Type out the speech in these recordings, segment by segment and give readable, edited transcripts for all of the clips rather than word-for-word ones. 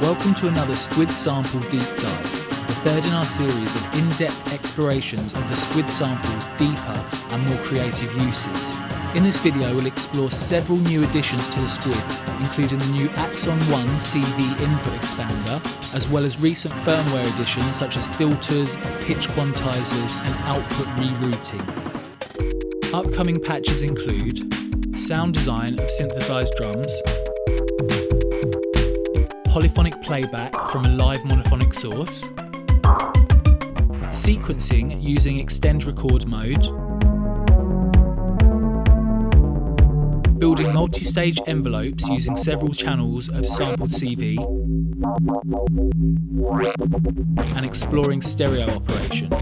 Welcome to another SQUID Sample Deep Dive, the third in our series of in-depth explorations of the SQUID sample's deeper and more creative uses. In this video we'll explore several new additions to the SQUID, including the new Axon CV input expander, as well as recent firmware additions such as filters, pitch quantizers and output rerouting. Upcoming patches include sound design of synthesized drums, polyphonic playback from a live monophonic source, sequencing using extend record mode, building multi-stage envelopes using several channels of sampled CV, and exploring stereo operation.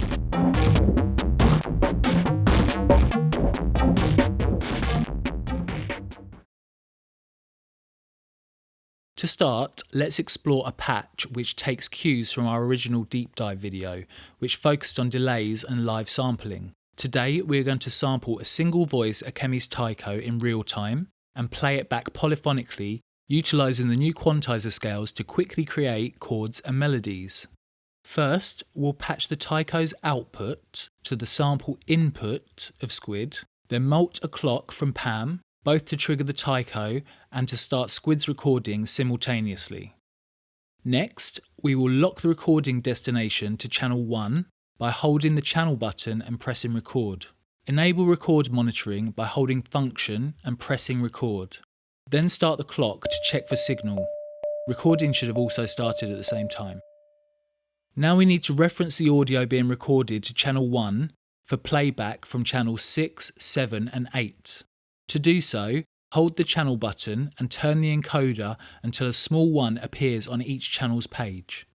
To start, let's explore a patch which takes cues from our original deep dive video, which focused on delays and live sampling. Today, we're going to sample a single voice Akemi's taiko in real time and play it back polyphonically, utilising the new quantizer scales to quickly create chords and melodies. First, we'll patch the taiko's output to the sample input of SQUID, then mult a clock from PAM, both to trigger the taiko and to start SQUID's recording simultaneously. Next, we will lock the recording destination to channel 1 by holding the channel button and pressing record. Enable record monitoring by holding function and pressing record. Then start the clock to check for signal. Recording should have also started at the same time. Now we need to reference the audio being recorded to channel 1 for playback from channels 6, 7 and 8. To do so, hold the channel button and turn the encoder until a small 1 appears on each channel's page.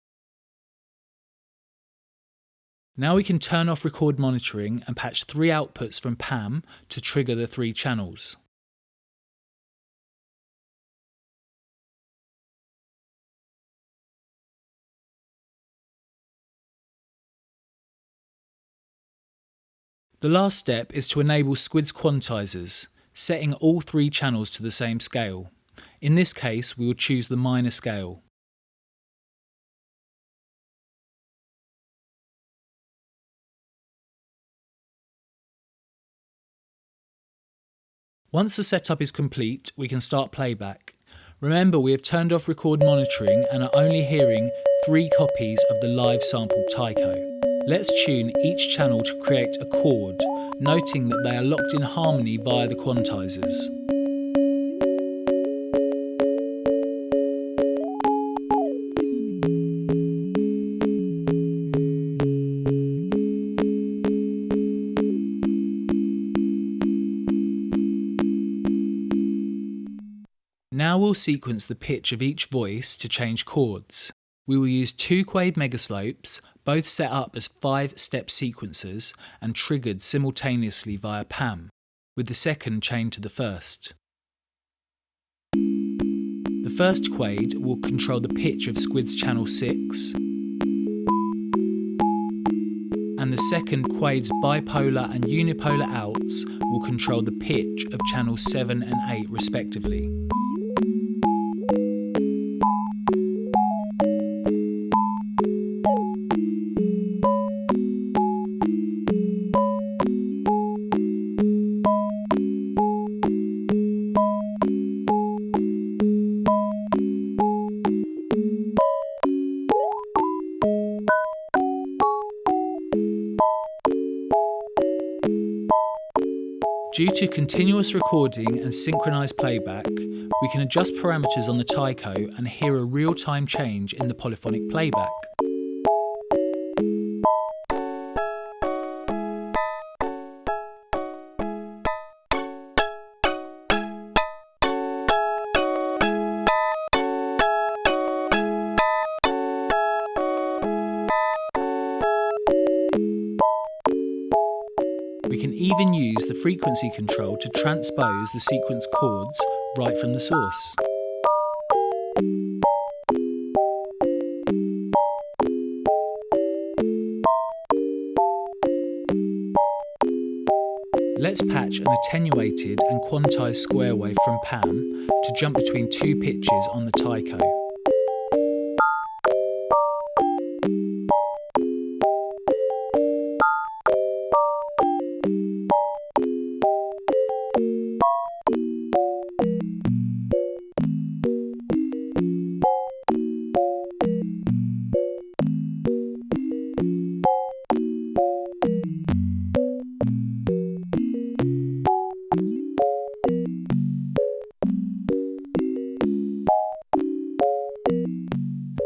Now we can turn off record monitoring and patch 3 outputs from PAM to trigger the 3 channels. The last step is to enable SQUID's quantizers, setting all 3 channels to the same scale. In this case, we will choose the minor scale. Once the setup is complete, we can start playback. Remember, we have turned off record monitoring and are only hearing 3 copies of the live sampled taiko. Let's tune each channel to create a chord, noting that they are locked in harmony via the quantizers. Now we'll sequence the pitch of each voice to change chords. We will use 2 quade megaslopes, both set up as 5-step sequencers and triggered simultaneously via PAM, with the second chained to the first. The first quade will control the pitch of SQUID's channel 6, and the second quade's bipolar and unipolar outs will control the pitch of channels 7 and 8 respectively. Due to continuous recording and synchronized playback, we can adjust parameters on the taiko and hear a real-time change in the polyphonic playback. We can even use the frequency control to transpose the sequence chords right from the source. Let's patch an attenuated and quantized square wave from PAM to jump between 2 pitches on the taiko.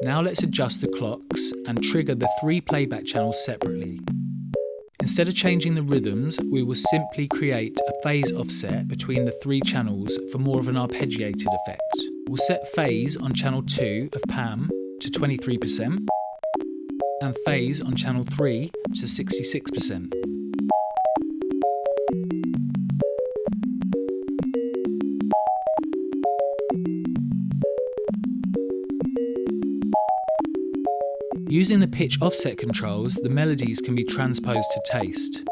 Now let's adjust the clocks and trigger the 3 playback channels separately. Instead of changing the rhythms, we will simply create a phase offset between the 3 channels for more of an arpeggiated effect. We'll set phase on channel 2 of PAM to 23% and phase on channel 3 to 66%. Using the pitch offset controls, the melodies can be transposed to taste.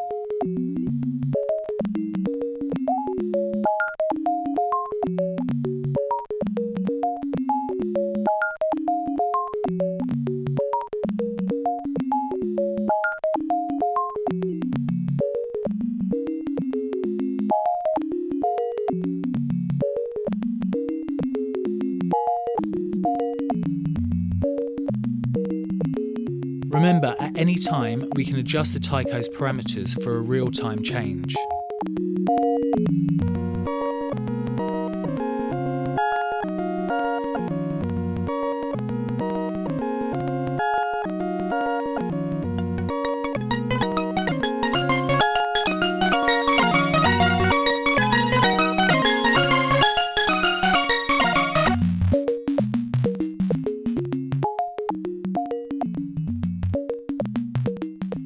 Remember, at any time, we can adjust the taiko's parameters for a real-time change.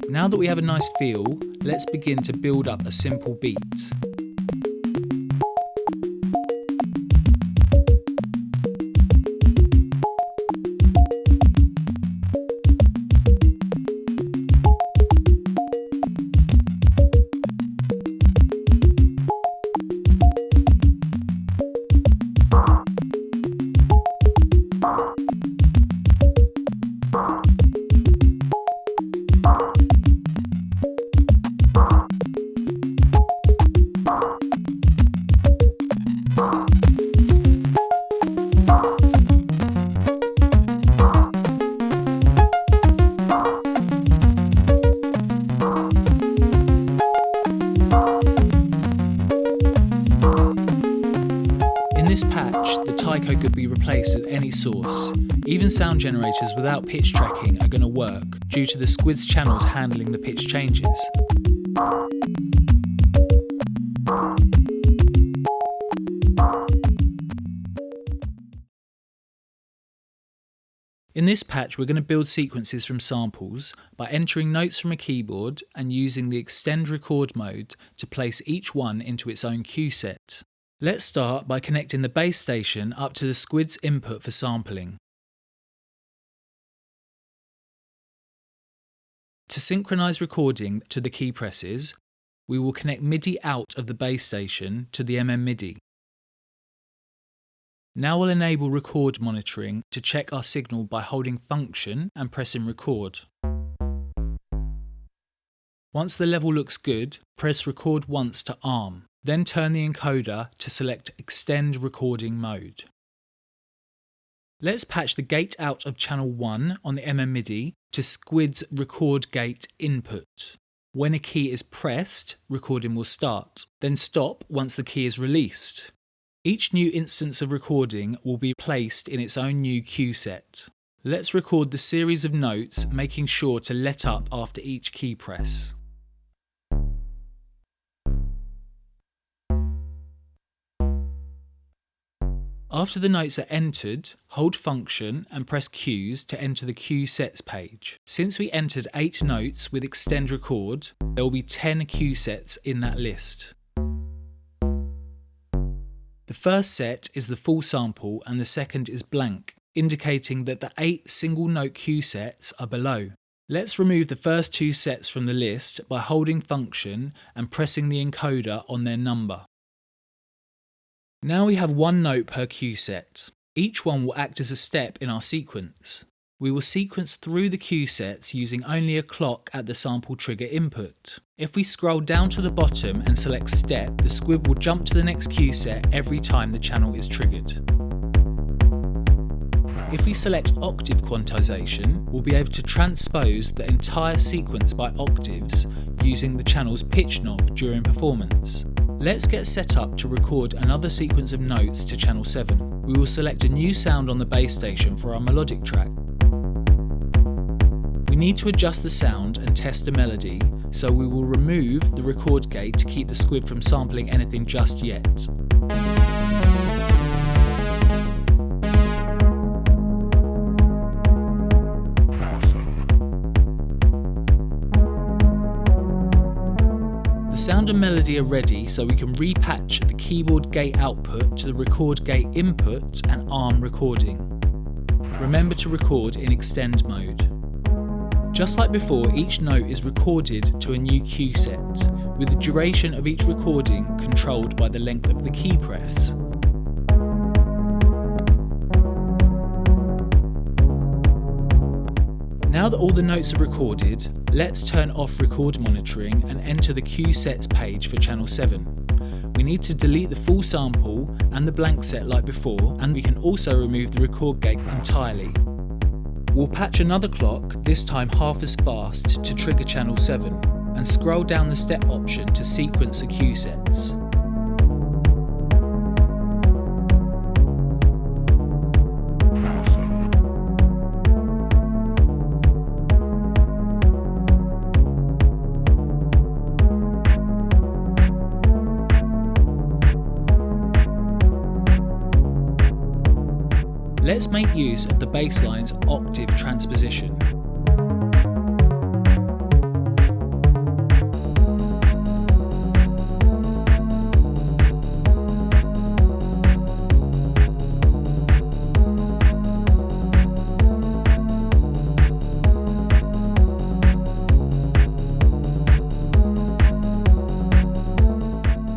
Now that we have a nice feel, let's begin to build up a simple beat. In this patch, the taiko could be replaced with any source. Even sound generators without pitch tracking are going to work due to the SQUID's channels handling the pitch changes. In this patch, we're going to build sequences from samples by entering notes from a keyboard and using the extend record mode to place each one into its own cue set. Let's start by connecting the base station up to the SQUID's input for sampling. To synchronize recording to the key presses, we will connect MIDI out of the base station to the MIDI. Now we'll enable record monitoring to check our signal by holding function and pressing record. Once the level looks good, press record once to ARM. Then turn the encoder to select Extend Recording Mode. Let's patch the gate out of channel 1 on the MIDI to SQUID's record gate input. When a key is pressed, recording will start, then stop once the key is released. Each new instance of recording will be placed in its own new cue set. Let's record the series of notes, making sure to let up after each key press. After the notes are entered, hold function and press cues to enter the cue sets page. Since we entered 8 notes with extend record, there will be 10 cue sets in that list. The first set is the full sample and the second is blank, indicating that the 8 single note cue sets are below. Let's remove the first 2 sets from the list by holding function and pressing the encoder on their number. Now we have 1 note per cue set. Each one will act as a step in our sequence. We will sequence through the cue sets using only a clock at the sample trigger input. If we scroll down to the bottom and select step, the SQUID will jump to the next cue set every time the channel is triggered. If we select octave quantization, we'll be able to transpose the entire sequence by octaves using the channel's pitch knob during performance. Let's get set up to record another sequence of notes to channel 7. We will select a new sound on the base station for our melodic track. need to adjust the sound and test the melody, so we will remove the record gate to keep the SQUID from sampling anything just yet. The sound and melody are ready, so we can repatch the keyboard gate output to the record gate input and ARM recording. Remember to record in extend mode. Just like before, each note is recorded to a new cue set, with the duration of each recording controlled by the length of the key press. Now that all the notes are recorded, let's turn off record monitoring and enter the cue sets page for channel 7. We need to delete the full sample and the blank set like before, and we can also remove the record gate entirely. We'll patch another clock, this time half as fast, to trigger channel 7, and scroll down the step option to sequence the cue sets. Let's make use of the bassline's octave transposition.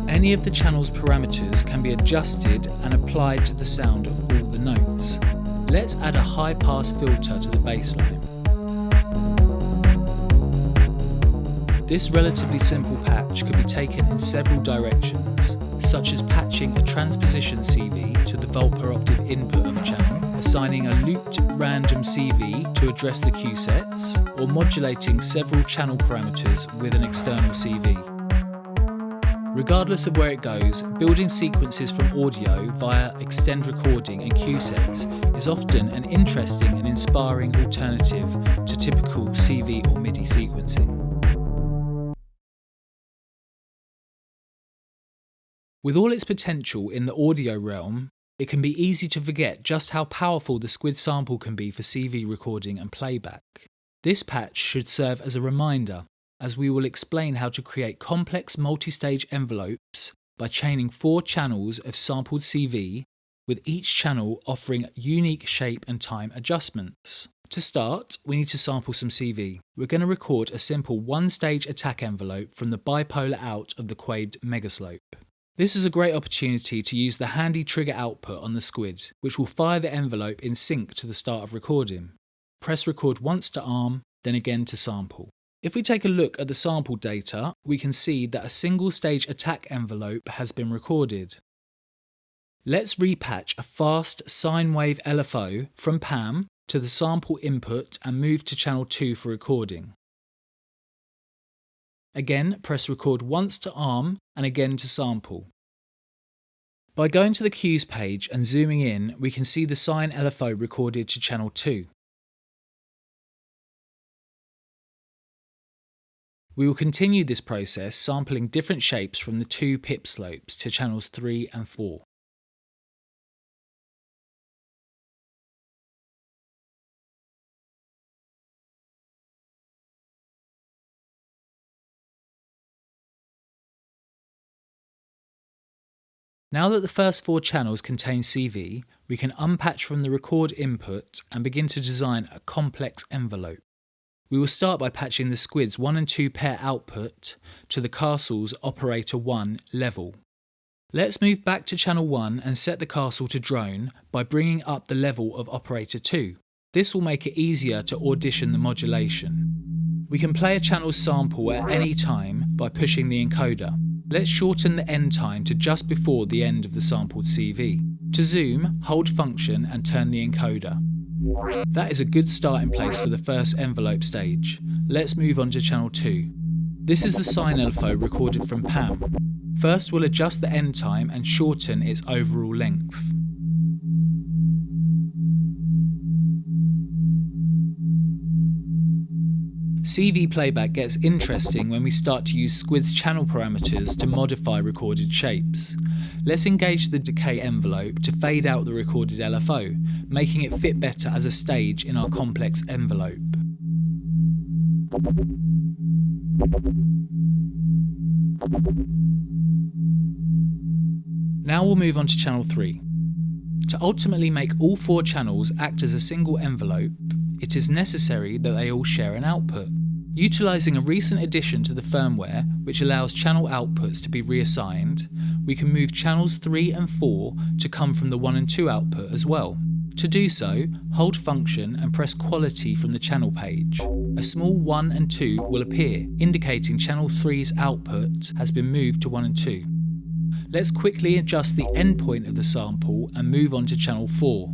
Any of the channel's parameters can be adjusted and applied to the sound of all the notes. Let's add a high-pass filter to the bassline. This relatively simple patch could be taken in several directions, such as patching a transposition CV to the volt per octave input of a channel, assigning a looped random CV to address the cue sets, or modulating several channel parameters with an external CV. Regardless of where it goes, building sequences from audio via extend recording and cue sets is often an interesting and inspiring alternative to typical CV or MIDI sequencing. With all its potential in the audio realm, it can be easy to forget just how powerful the SQUID sample can be for CV recording and playback. This patch should serve as a reminder, as we will explain how to create complex multi-stage envelopes by chaining 4 channels of sampled CV, with each channel offering unique shape and time adjustments. To start, we need to sample some CV. We're going to record a simple one-stage attack envelope from the bipolar out of the quaid megaslope. This is a great opportunity to use the handy trigger output on the SQUID, which will fire the envelope in sync to the start of recording. Press record once to ARM, then again to sample. If we take a look at the sample data, we can see that a single stage attack envelope has been recorded. Let's repatch a fast sine wave LFO from PAM to the sample input and move to channel 2 for recording. Again, press record once to ARM and again to sample. By going to the cues page and zooming in, we can see the sine LFO recorded to channel 2. We will continue this process sampling different shapes from the 2 pip slopes to channels 3 and 4. Now that the first 4 channels contain CV, we can unpatch from the record input and begin to design a complex envelope. We will start by patching the SQUID's 1 and 2 pair output to the castle's operator 1 level. Let's move back to channel 1 and set the castle to drone by bringing up the level of operator 2. This will make it easier to audition the modulation. We can play a channel's sample at any time by pushing the encoder. Let's shorten the end time to just before the end of the sampled CV. To zoom, hold function and turn the encoder. That is a good starting place for the first envelope stage. Let's move on to channel 2. This is the sine LFO recorded from PAM. First we'll adjust the end time and shorten its overall length. CV playback gets interesting when we start to use SQUID's channel parameters to modify recorded shapes. Let's engage the decay envelope to fade out the recorded LFO, making it fit better as a stage in our complex envelope. Now we'll move on to channel 3. To ultimately make all 4 channels act as a single envelope, it is necessary that they all share an output. Utilising a recent addition to the firmware, which allows channel outputs to be reassigned, we can move channels 3 and 4 to come from the 1 and 2 output as well. To do so, hold function and press quality from the channel page. A small 1 and 2 will appear, indicating channel 3's output has been moved to 1 and 2. Let's quickly adjust the endpoint of the sample and move on to channel 4.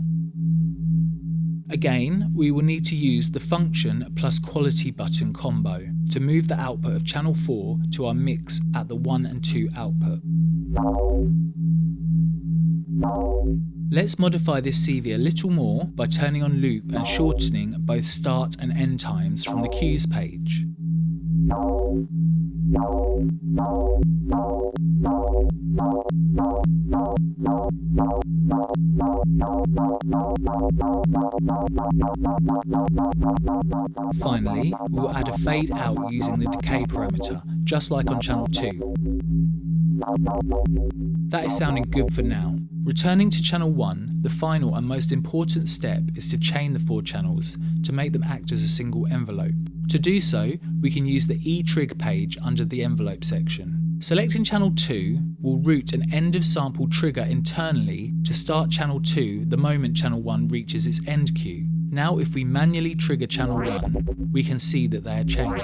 Again, we will need to use the function plus quality button combo to move the output of channel 4 to our mix at the 1 and 2 output. Let's modify this CV a little more by turning on loop and shortening both start and end times from the cues page. Finally, we'll add a fade out using the decay parameter, just like on channel 2. That is sounding good for now. Returning to channel 1, the final and most important step is to chain the 4 channels to make them act as a single envelope. To do so, we can use the eTrig page under the envelope section. Selecting channel 2 will route an end of sample trigger internally to start channel 2 the moment channel 1 reaches its end cue. Now if we manually trigger channel 1, we can see that they are chained.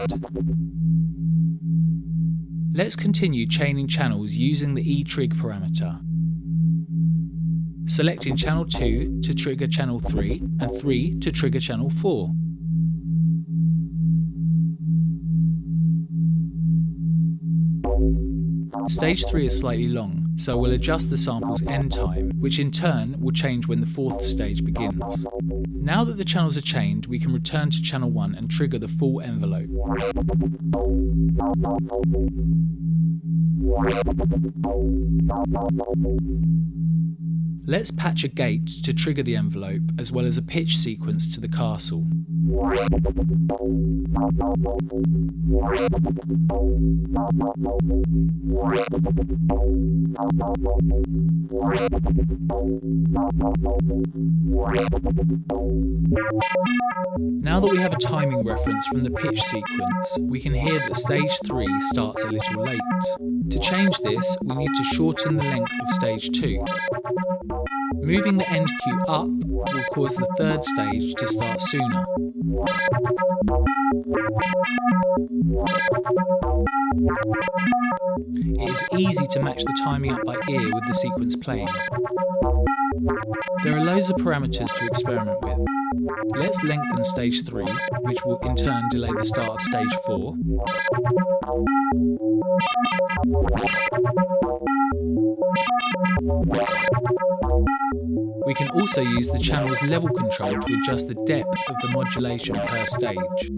Let's continue chaining channels using the eTrig parameter. Selecting channel 2 to trigger channel 3 and 3 to trigger channel 4. Stage 3 is slightly long, so we'll adjust the sample's end time, which in turn will change when the 4th stage begins. Now that the channels are chained, we can return to channel 1 and trigger the full envelope. Let's patch a gate to trigger the envelope, as well as a pitch sequence to the castle. Now that we have a timing reference from the pitch sequence, we can hear that stage 3 starts a little late. To change this, we need to shorten the length of stage 2. Moving the end cue up will cause the 3rd stage to start sooner. It is easy to match the timing up by ear with the sequence playing. There are loads of parameters to experiment with. Let's lengthen stage 3, which will in turn delay the start of stage 4. We can also use the channel's level control to adjust the depth of the modulation per stage.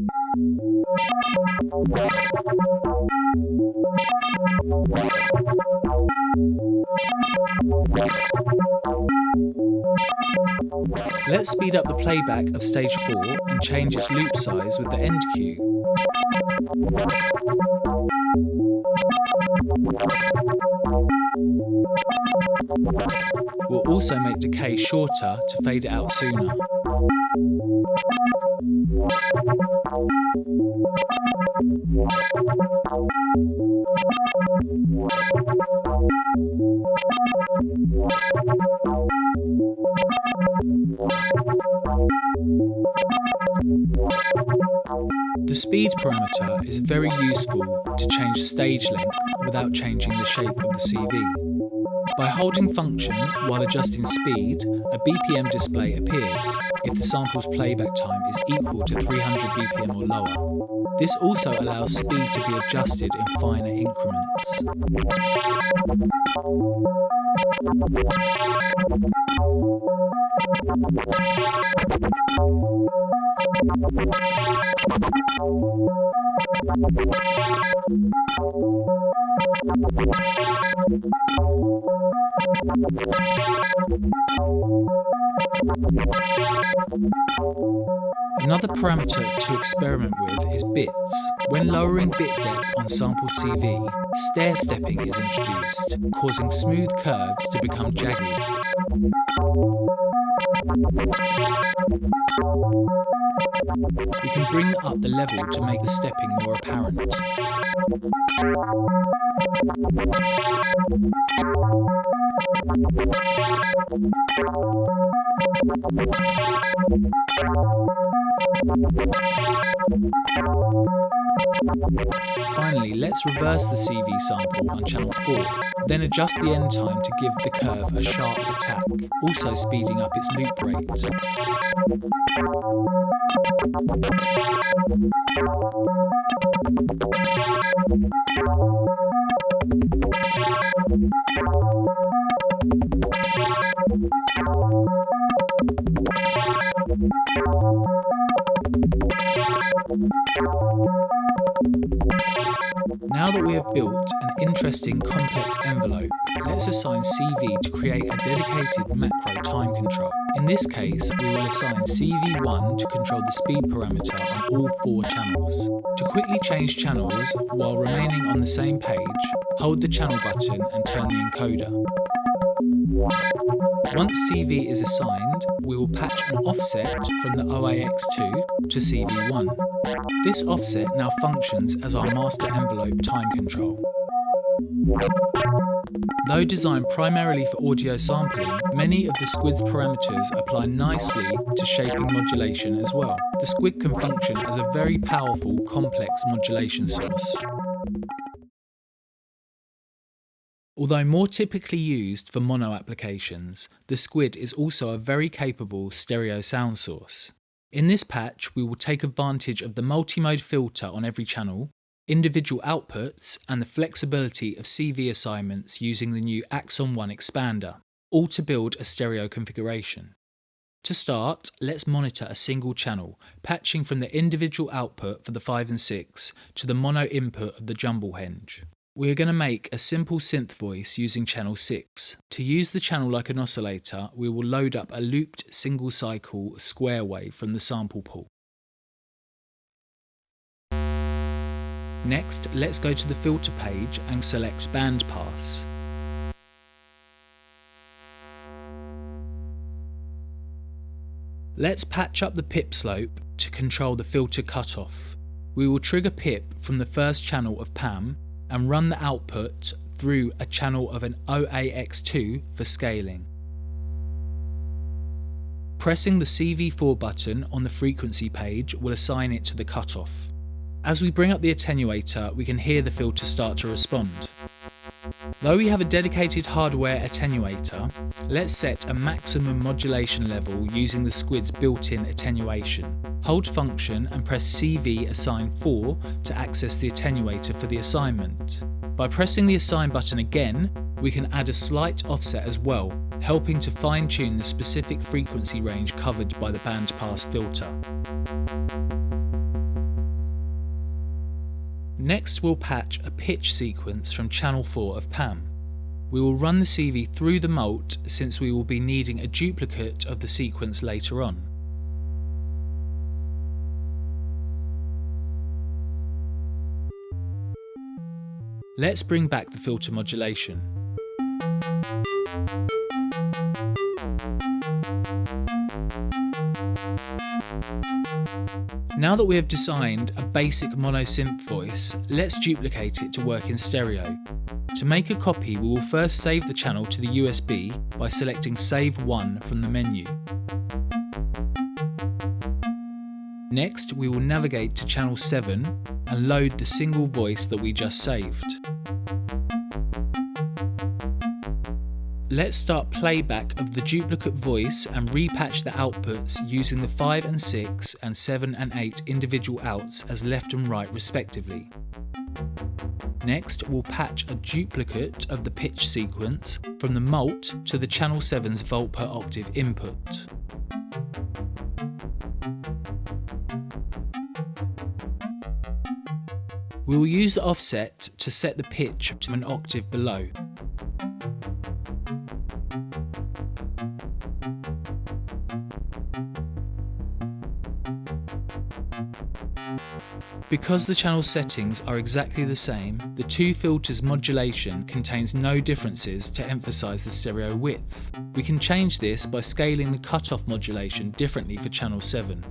Let's speed up the playback of stage 4 and change its loop size with the end cue. We'll also make decay shorter to fade it out sooner. The speed parameter is very useful to change stage length without changing the shape of the CV. By holding function while adjusting speed, a BPM display appears if the sample's playback time is equal to 300 BPM or lower. This also allows speed to be adjusted in finer increments. Another parameter to experiment with is bits. When lowering bit depth on sampled CV, stair stepping is introduced, causing smooth curves to become jagged. We can bring up the level to make the stepping more apparent. Finally, let's reverse the CV sample on channel 4, then adjust the end time to give the curve a sharp attack, also speeding up its loop rate. Now that we have built an interesting complex envelope, let's assign CV to create a dedicated macro time control. In this case, we will assign CV1 to control the speed parameter on all 4 channels. To quickly change channels while remaining on the same page, hold the channel button and turn the encoder. Once CV is assigned, we will patch an offset from the OAX2 to CV1. This offset now functions as our master envelope time control. Though designed primarily for audio sampling, many of the SQUID's parameters apply nicely to shaping modulation as well. The SQUID can function as a very powerful, complex modulation source. Although more typically used for mono applications, the SQUID is also a very capable stereo sound source. In this patch, we will take advantage of the multi-mode filter on every channel, individual outputs, and the flexibility of CV assignments using the new Axon 1 expander, all to build a stereo configuration. To start, let's monitor a single channel, patching from the individual output for the 5 and 6 to the mono input of the jumble henge. We are going to make a simple synth voice using channel 6. To use the channel like an oscillator, we will load up a looped single cycle square wave from the sample pool. Next, let's go to the filter page and select band pass. Let's patch up the pip slope to control the filter cutoff. We will trigger pip from the first channel of PAM and run the output through a channel of an OAX2 for scaling. Pressing the CV4 button on the frequency page will assign it to the cutoff. As we bring up the attenuator, we can hear the filter start to respond. Though we have a dedicated hardware attenuator, let's set a maximum modulation level using the SQUID's built-in attenuation. Hold function and press CV assign 4 to access the attenuator for the assignment. By pressing the assign button again, we can add a slight offset as well, helping to fine-tune the specific frequency range covered by the bandpass filter. Next, we'll patch a pitch sequence from channel 4 of PAM. We will run the CV through the mult since we will be needing a duplicate of the sequence later on. Let's bring back the filter modulation. Now that we have designed a basic mono synth voice, let's duplicate it to work in stereo. To make a copy, we will first save the channel to the USB by selecting Save 1 from the menu. Next, we will navigate to channel 7 and load the single voice that we just saved. Let's start playback of the duplicate voice and repatch the outputs using the 5 and 6 and 7 and 8 individual outs as left and right respectively. Next, we'll patch a duplicate of the pitch sequence from the mult to the channel 7's volt per octave input. We will use the offset to set the pitch to an octave below. Because the channel settings are exactly the same, the two filters modulation contains no differences to emphasise the stereo width. We can change this by scaling the cutoff modulation differently for channel 7.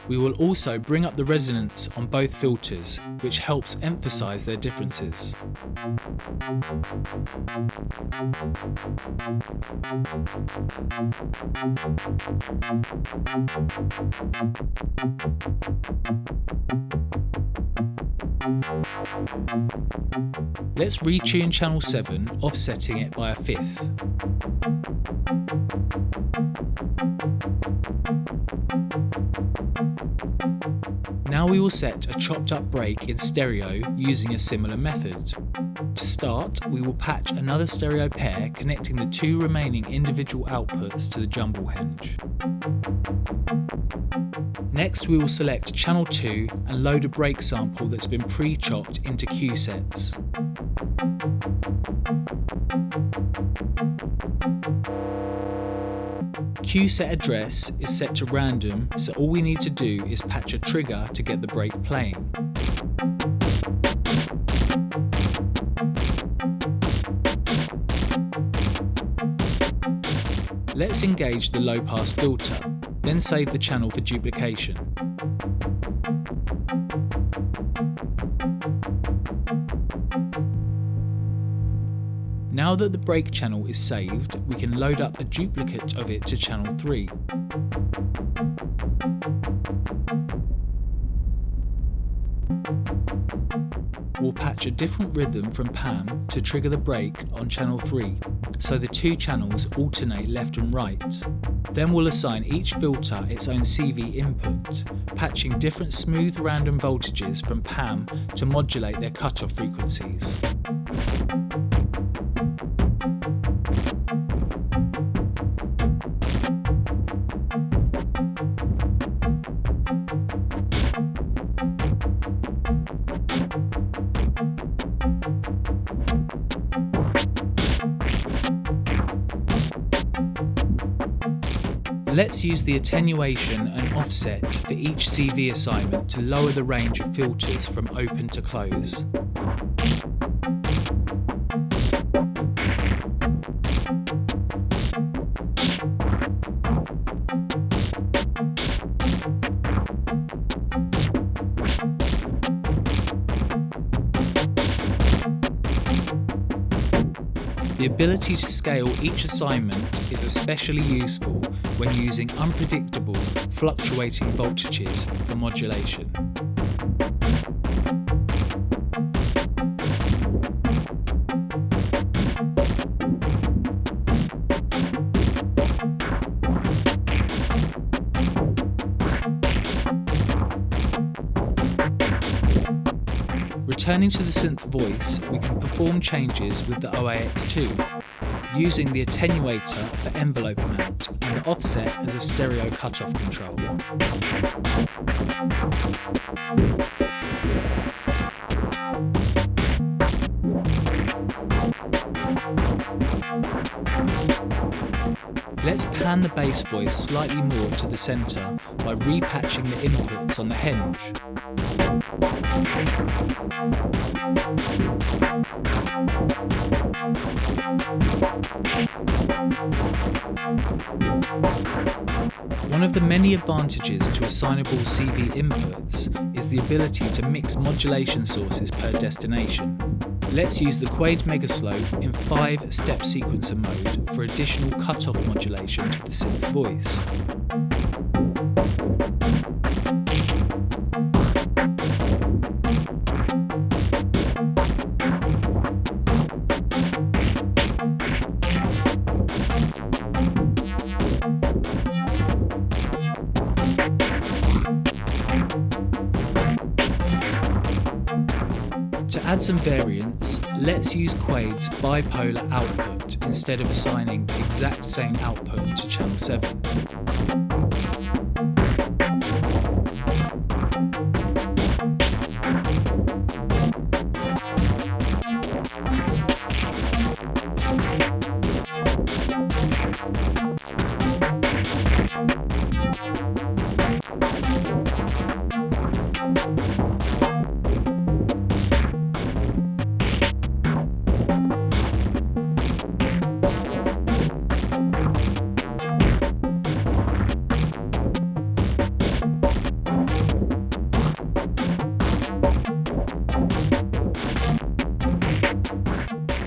We will also bring up the resonance on both filters, which helps emphasise their differences. Let's retune channel 7, offsetting it by a fifth. Now we will set a chopped up break in stereo using a similar method. To start, we will patch another stereo pair connecting the two remaining individual outputs to the jumble henge. Next, we will select channel 2 and load a break sample that's been pre-chopped into Q sets. Q set address is set to random, so all we need to do is patch a trigger to get the break playing. Let's engage the low pass filter, then save the channel for duplication. Now that the break channel is saved, we can load up a duplicate of it to channel 3. We'll patch a different rhythm from Pam to trigger the break on channel 3, so the two channels alternate left and right. Then we'll assign each filter its own CV input, patching different smooth random voltages from Pam to modulate their cutoff frequencies. Let's use the attenuation and offset for each CV assignment to lower the range of filters from open to close. The ability to scale each assignment is especially useful when using unpredictable, fluctuating voltages for modulation. Returning to the synth voice, we can perform changes with the OAX2, using the attenuator for envelope amount and the offset as a stereo cutoff control. Let's pan the bass voice slightly more to the centre by repatching the inputs on the henge. One of the many advantages to assignable CV inputs is the ability to mix modulation sources per destination. Let's use the Quade Megaslope in 5-step sequencer mode for additional cutoff modulation to the synth voice. To add some variance, let's use SQUID's bipolar output instead of assigning the exact same output to channel 7.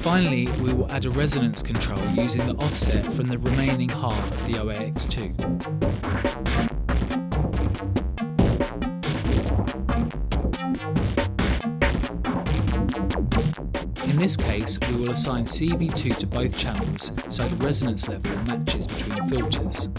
Finally, we will add a resonance control using the offset from the remaining half of the ALM022. In this case, we will assign CV2 to both channels so the resonance level matches between filters.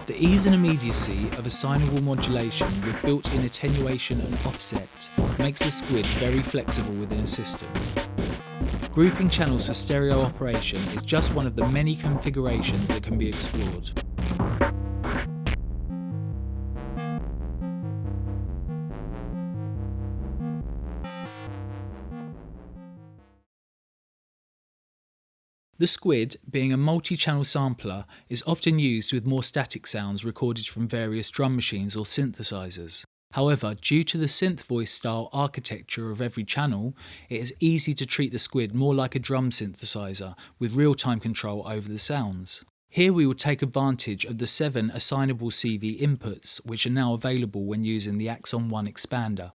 The ease and immediacy of assignable modulation with built-in attenuation and offset makes the SQUID very flexible within a system. Grouping channels for stereo operation is just one of the many configurations that can be explored. The SQUID, being a multi-channel sampler, is often used with more static sounds recorded from various drum machines or synthesizers. However, due to the synth voice style architecture of every channel, it is easy to treat the SQUID more like a drum synthesizer with real-time control over the sounds. Here we will take advantage of the 7 assignable CV inputs which are now available when using the Axon 1 expander.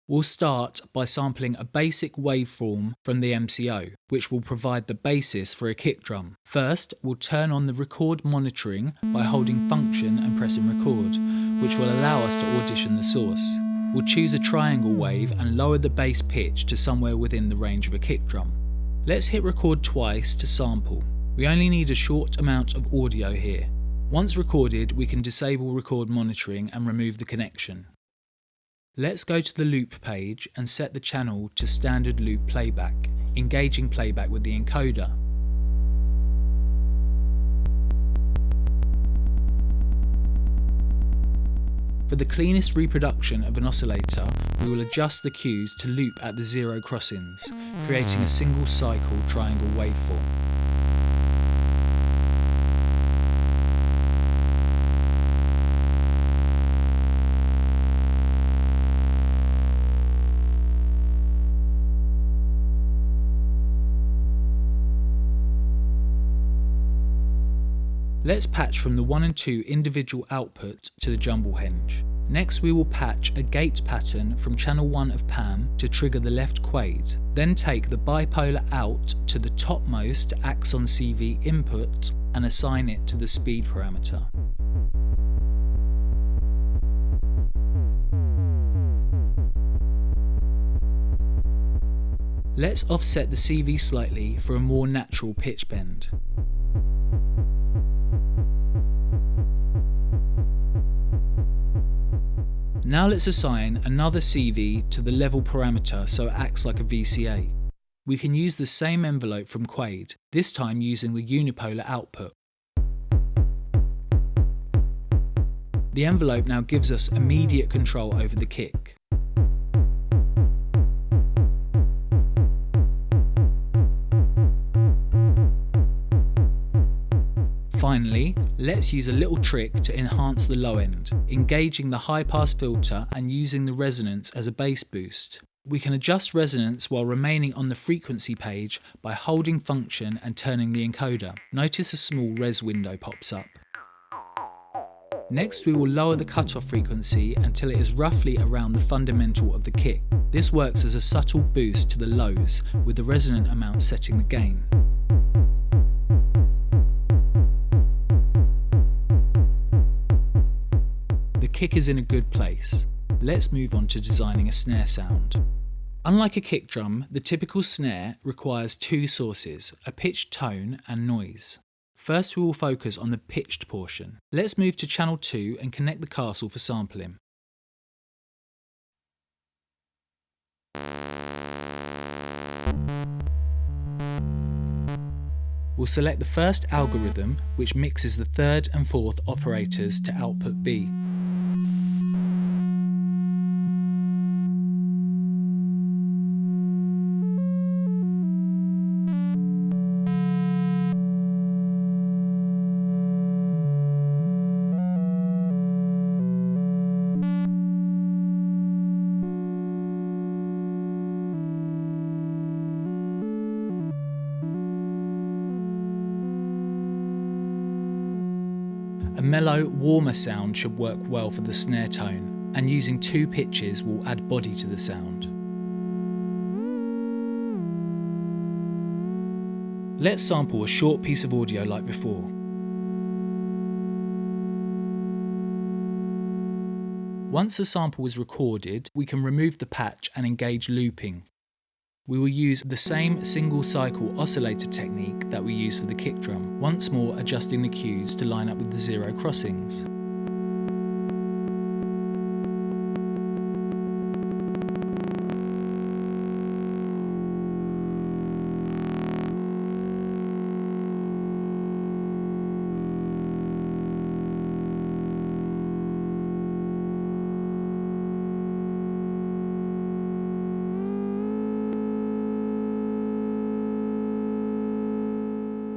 We'll start by sampling a basic waveform from the MCO, which will provide the basis for a kick drum. First, we'll turn on the record monitoring by holding function and pressing record, which will allow us to audition the source. We'll choose a triangle wave and lower the bass pitch to somewhere within the range of a kick drum. Let's hit record twice to sample. We only need a short amount of audio here. Once recorded, we can disable record monitoring and remove the connection. Let's go to the loop page and set the channel to standard loop playback, engaging playback with the encoder. For the cleanest reproduction of an oscillator, we will adjust the cues to loop at the 0 crossings, creating a single cycle triangle waveform. Let's patch from the 1 and 2 individual output to the jumble henge. Next we will patch a gate pattern from channel 1 of PAM to trigger the left SQUID. Then take the bipolar out to the topmost Axon CV input and assign it to the speed parameter. Let's offset the CV slightly for a more natural pitch bend. Now let's assign another CV to the level parameter so it acts like a VCA. We can use the same envelope from SQUID, this time using the unipolar output. The envelope now gives us immediate control over the kick. Finally, let's use a little trick to enhance the low end, engaging the high pass filter and using the resonance as a bass boost. We can adjust resonance while remaining on the frequency page by holding function and turning the encoder. Notice a small res window pops up. Next, we will lower the cutoff frequency until it is roughly around the fundamental of the kick. This works as a subtle boost to the lows, with the resonant amount setting the gain. The kick is in a good place. Let's move on to designing a snare sound. Unlike a kick drum, the typical snare requires two sources, a pitched tone and noise. First, we will focus on the pitched portion. Let's move to channel 2 and connect the castle for sampling. We'll select the first algorithm, which mixes the third and fourth operators to output B. A mellow, warmer sound should work well for the snare tone, and using two pitches will add body to the sound. Let's sample a short piece of audio like before. Once the sample is recorded, we can remove the patch and engage looping. We will use the same single cycle oscillator technique that we used for the kick drum, once more adjusting the cues to line up with the zero crossings.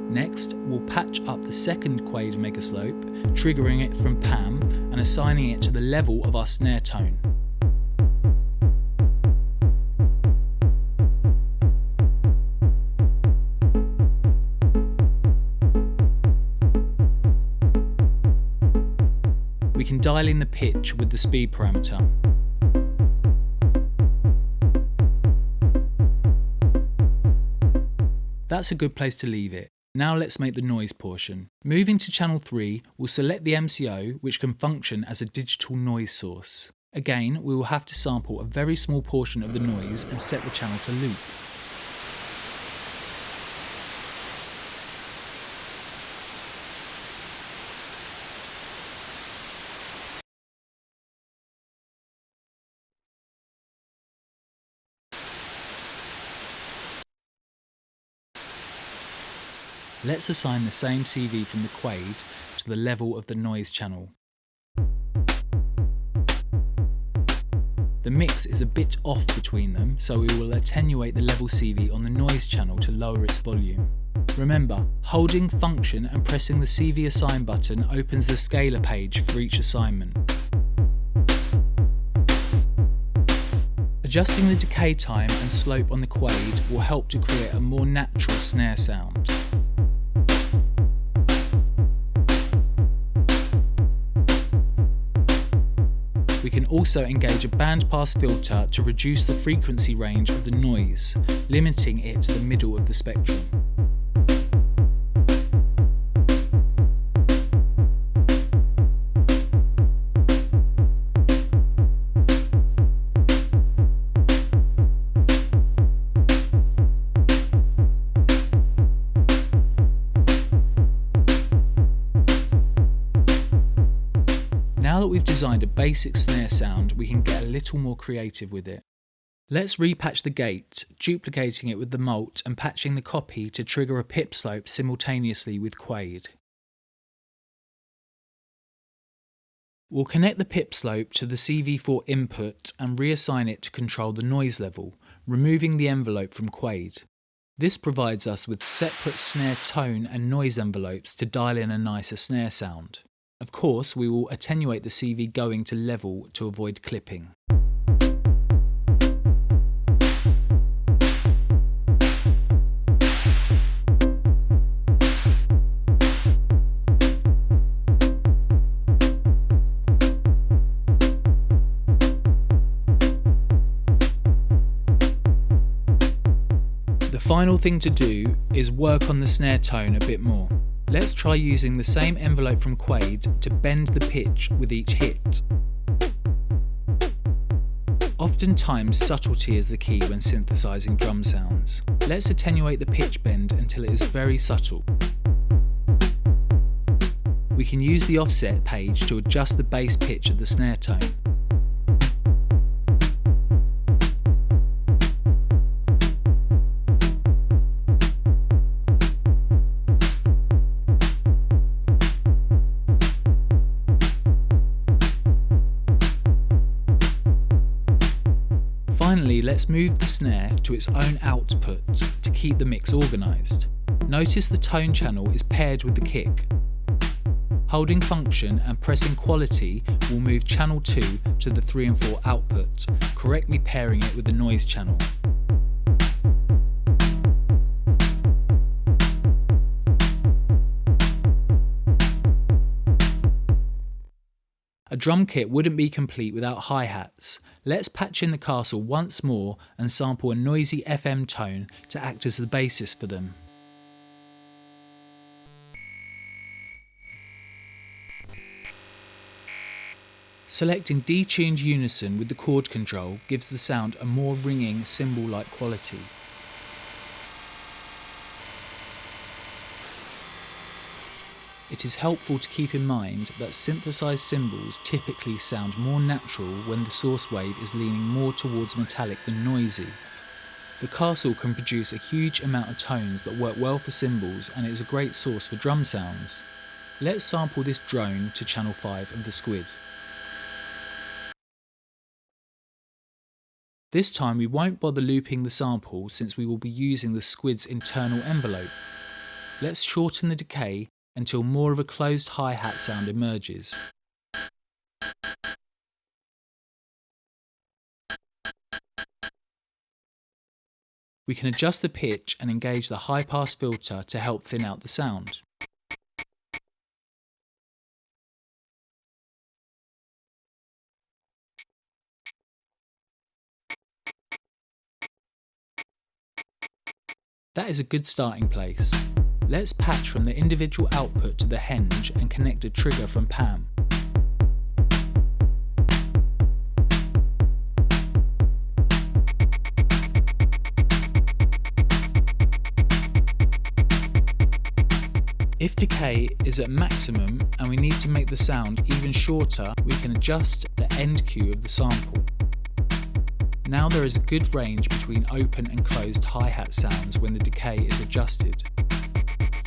Next, we'll patch up the second quade megaslope, triggering it from PAM and assigning it to the level of our snare tone. We can dial in the pitch with the speed parameter. That's a good place to leave it. Now let's make the noise portion. Moving to channel 3, we'll select the MCO, which can function as a digital noise source. Again, we will have to sample a very small portion of the noise and set the channel to loop. Let's assign the same CV from the quade to the level of the noise channel. The mix is a bit off between them, so we will attenuate the level CV on the noise channel to lower its volume. Remember, holding function and pressing the CV assign button opens the scaler page for each assignment. Adjusting the decay time and slope on the quade will help to create a more natural snare sound. We can also engage a bandpass filter to reduce the frequency range of the noise, limiting it to the middle of the spectrum. Now that we've designed a basic snare sound, we can get a little more creative with it. Let's repatch the gate, duplicating it with the mult and patching the copy to trigger a pip slope simultaneously with quade. We'll connect the pip slope to the CV4 input and reassign it to control the noise level, removing the envelope from quade. This provides us with separate snare tone and noise envelopes to dial in a nicer snare sound. Of course, we will attenuate the CV going to level to avoid clipping. final thing to do is work on the snare tone a bit more. Let's try using the same envelope from SQUID to bend the pitch with each hit. Oftentimes, subtlety is the key when synthesizing drum sounds. Let's attenuate the pitch bend until it is very subtle. We can use the offset page to adjust the bass pitch of the snare tone. Finally, let's move the snare to its own output to keep the mix organised. Notice the tone channel is paired with the kick. Holding function and pressing quality will move channel 2 to the 3 and 4 output, correctly pairing it with the noise channel. A drum kit wouldn't be complete without hi-hats. Let's patch in the castle once more and sample a noisy FM tone to act as the basis for them. Selecting detuned unison with the chord control gives the sound a more ringing cymbal-like quality. It is helpful to keep in mind that synthesized cymbals typically sound more natural when the source wave is leaning more towards metallic than noisy. The castle can produce a huge amount of tones that work well for cymbals, and it is a great source for drum sounds. Let's sample this drone to channel 5 of the SQUID. This time we won't bother looping the sample since we will be using the SQUID's internal envelope. Let's shorten the decay until more of a closed hi-hat sound emerges. We can adjust the pitch and engage the high-pass filter to help thin out the sound. That is a good starting place. Let's patch from the individual output to the henge and connect a trigger from PAM. If decay is at maximum and we need to make the sound even shorter, we can adjust the end cue of the sample. Now there is a good range between open and closed hi-hat sounds when the decay is adjusted.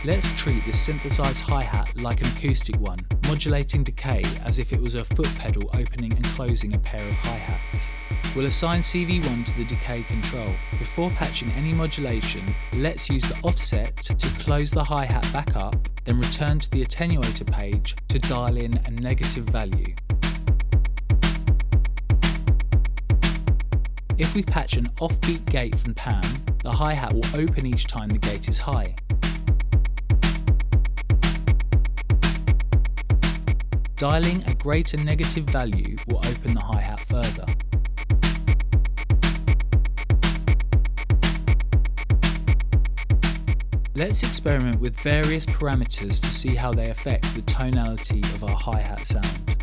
Let's treat this synthesized hi-hat like an acoustic one, modulating decay as if it was a foot pedal opening and closing a pair of hi-hats. We'll assign CV1 to the decay control. Before patching any modulation, let's use the offset to close the hi-hat back up, then return to the attenuator page to dial in a negative value. If we patch an offbeat gate from PAM, the hi-hat will open each time the gate is high. Dialing a greater negative value will open the hi-hat further. Let's experiment with various parameters to see how they affect the tonality of our hi-hat sound.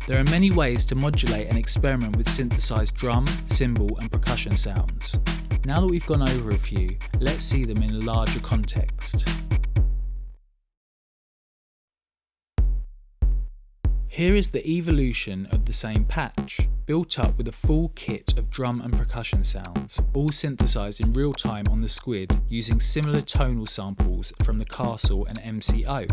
There are many ways to modulate and experiment with synthesized drum, cymbal and percussion sounds. Now that we've gone over a few, let's see them in a larger context. Here is the evolution of the same patch, built up with a full kit of drum and percussion sounds, all synthesized in real time on the SQUID using similar tonal samples from the Castle and MCO.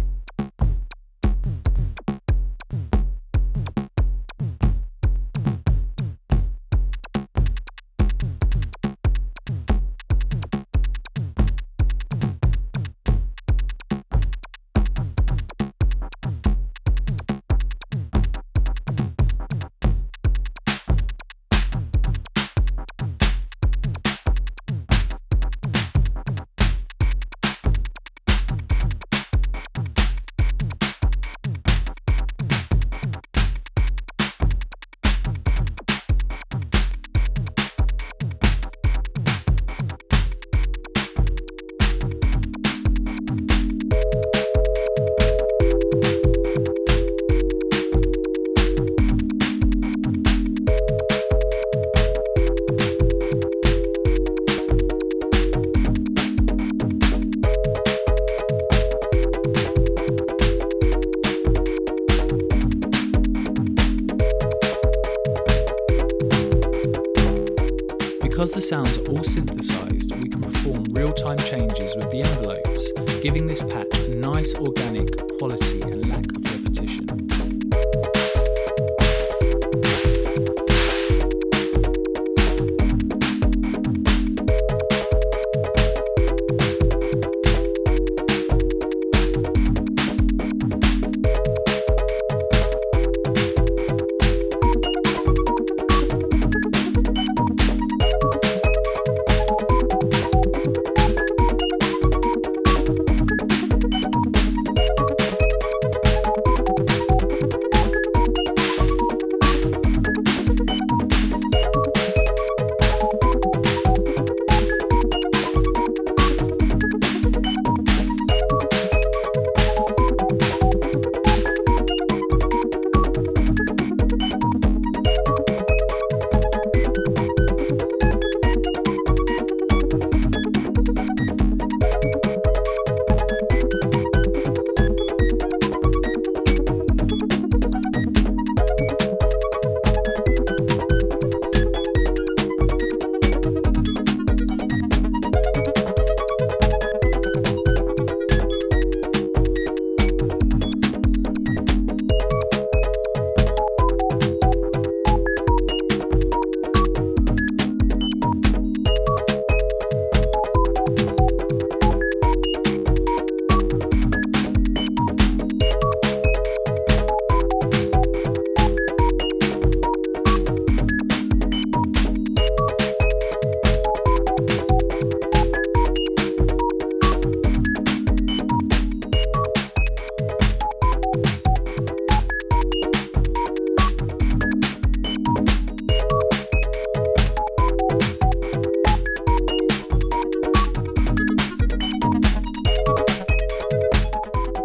sounds are all synthesized, we can perform real-time changes with the envelopes, giving this patch a nice organic quality and lack of repetition.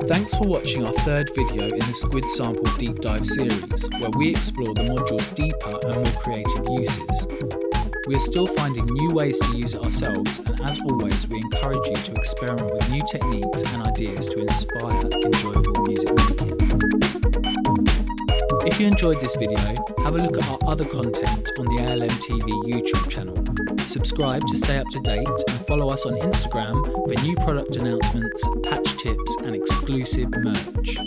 Thanks for watching our third video in the SQUID Sample Deep Dive series, where we explore the module's deeper and more creative uses. We are still finding new ways to use it ourselves, and as always we encourage you to experiment with new techniques and ideas to inspire enjoyable music making. If you enjoyed this video, have a look at our other content on the ALM TV YouTube channel. Subscribe to stay up to date and follow us on Instagram for new product announcements, patch tips and exclusive merch.